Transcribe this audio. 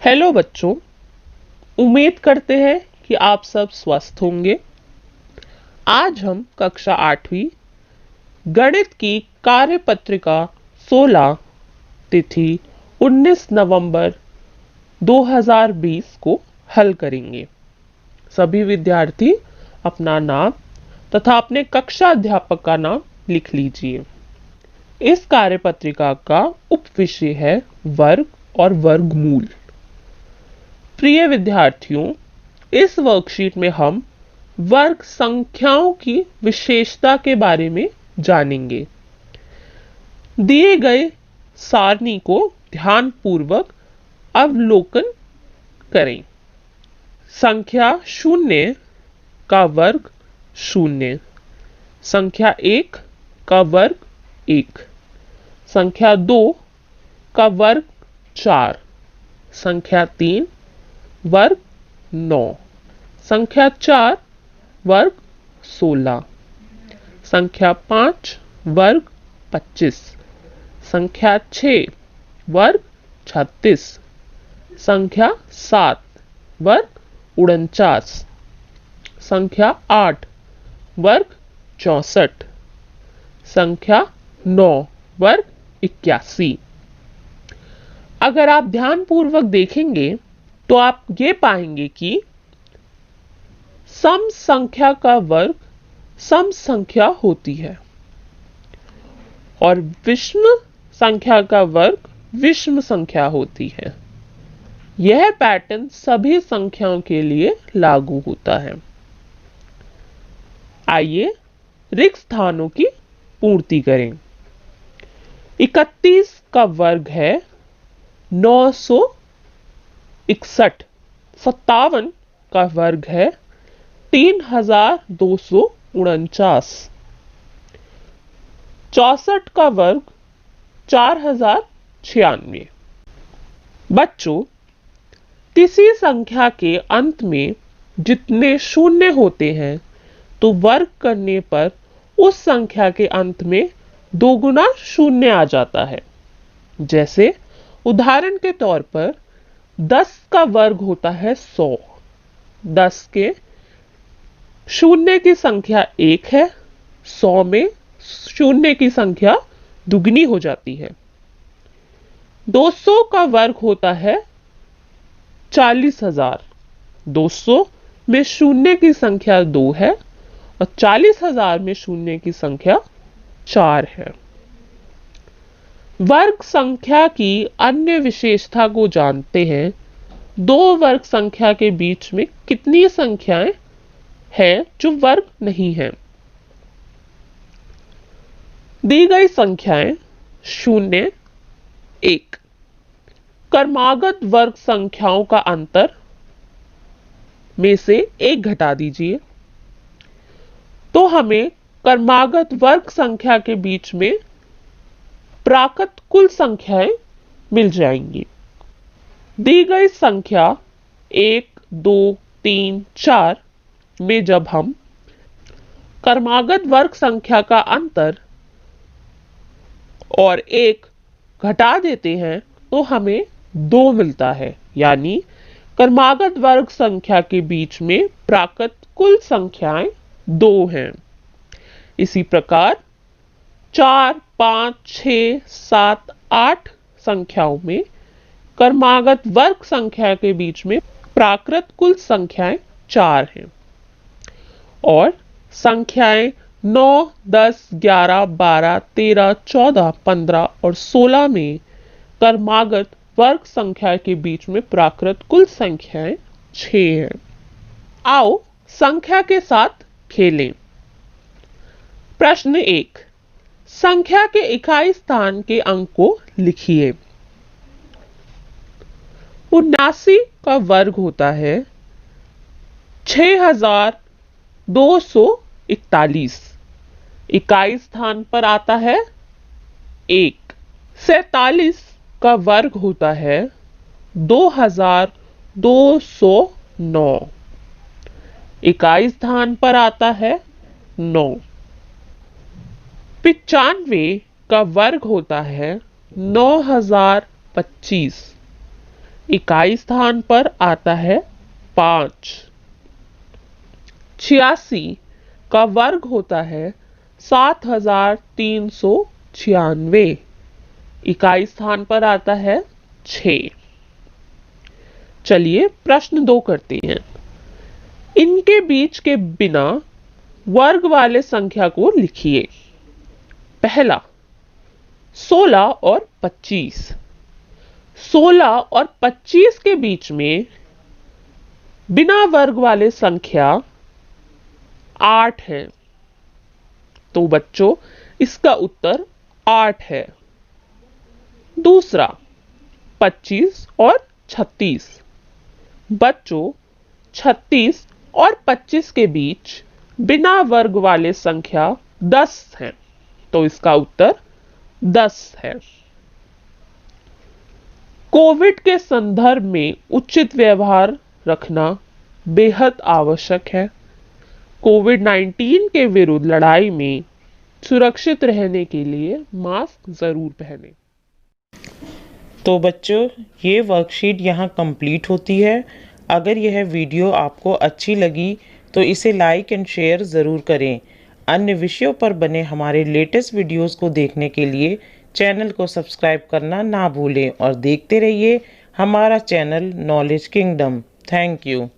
Hello बच्चों, उम्मीद करते हैं कि आप सब स्वस्थ होंगे। आज हम कक्षा 8वीं गणित की कार्यपत्रिका 16 तिथि 19 नवंबर 2020 को हल करेंगे। सभी विद्यार्थी अपना नाम तथा अपने कक्षा अध्यापक का नाम लिख लीजिए। इस कार्यपत्रिका का उपविषय है वर्ग और वर्गमूल। प्रिय विद्यार्थियों, इस वर्कशीट में हम वर्ग संख्याओं की विशेषता के बारे में जानेंगे। दिए गए सारणी को ध्यानपूर्वक अवलोकन करें। संख्या 0 का वर्ग 0, संख्या 1 का वर्ग 1, संख्या 2 का वर्ग 4, संख्या 3 वर्ग 9, संख्या 4 वर्ग 16, संख्या 5 वर्ग 25, संख्या 6 वर्ग 36, संख्या 7 वर्ग 49, संख्या 8 वर्ग 64, संख्या 9 वर्ग 81। अगर आप ध्यानपूर्वक देखेंगे तो आप ये पाएंगे कि सम संख्या का वर्ग सम संख्या होती है और विषम संख्या का वर्ग विषम संख्या होती है। यह पैटर्न सभी संख्याओं के लिए लागू होता है। आइए रिक्त स्थानों की पूर्ति करें। 31 का वर्ग है 961। 57 का वर्ग है 3249। 64 का वर्ग 4096। बच्चों, किसी संख्या के अंत में जितने शून्य होते हैं तो वर्ग करने पर उस संख्या के अंत में दोगुना शून्य आ जाता है। जैसे उदाहरण के तौर पर 10 का वर्ग होता है 100। 10 के शून्य की संख्या 1 है, 100 में शून्य की संख्या दुगनी हो जाती है। 200 का वर्ग होता है 40,000। 200 में शून्य की संख्या 2 है और 40,000 में शून्य की संख्या 4 है। वर्ग संख्या की अन्य विशेषता को जानते हैं। दो वर्ग संख्या के बीच में कितनी संख्याएं हैं जो वर्ग नहीं हैं? दी गई संख्याएं 0, 1। क्रमागत वर्ग संख्याओं का अंतर में से 1 घटा दीजिए तो हमें क्रमागत वर्ग संख्या के बीच में प्राकृत कुल संख्याएं मिल जाएंगी। दी गई संख्या 1, 2, 3, 4 में जब हम क्रमागत वर्ग संख्या का अंतर और 1 घटा देते हैं तो हमें 2 मिलता है, यानी क्रमागत वर्ग संख्या के बीच में प्राकृत कुल संख्याएं 2 हैं। इसी प्रकार 4, 5, 6, 7, 8 संख्याओं में क्रमागत वर्ग संख्या के बीच में प्राकृत कुल संख्याएं 4 हैं और संख्याएं 9, 10, 11, 12, 13, 14, 15 और 16 में क्रमागत वर्ग संख्या के बीच में प्राकृत कुल संख्याएं 6 हैं। आओ संख्या के साथ खेलें। प्रश्न 1। संख्या के इकाई स्थान के अंक को लिखिए। 79 का वर्ग होता है 6241। इकाई स्थान पर आता है 1। 47 का वर्ग होता है 2209। इकाई स्थान पर आता है 9। 95 का वर्ग होता है 9025। इकाई स्थान पर आता है 5। 86 का वर्ग होता है 7396। इकाई स्थान पर आता है 6। चलिए प्रश्न 2 करते हैं। इनके बीच के बिना वर्ग वाले संख्या को लिखिए। पहला 16 और 25। 16 और 25 के बीच में बिना वर्ग वाले संख्या 8 है, तो बच्चों इसका उत्तर 8 है। दूसरा 25 और 36। बच्चों 36 और 25 के बीच बिना वर्ग वाले संख्या 10 है, तो इसका उत्तर 10 है। कोविड के संदर्भ में उचित व्यवहार रखना बेहद आवश्यक है। कोविड-19 के विरुद्ध लड़ाई में सुरक्षित रहने के लिए मास्क जरूर पहनें। तो बच्चों ये वर्कशीट यहाँ कंप्लीट होती है। अगर यह वीडियो आपको अच्छी लगी तो इसे लाइक एंड शेयर ज़रूर करें। अन्य विषयों पर बने हमारे लेटेस्ट वीडियोस को देखने के लिए चैनल को सब्सक्राइब करना ना भूलें और देखते रहिए हमारा channel knowledge kingdom. Thank you.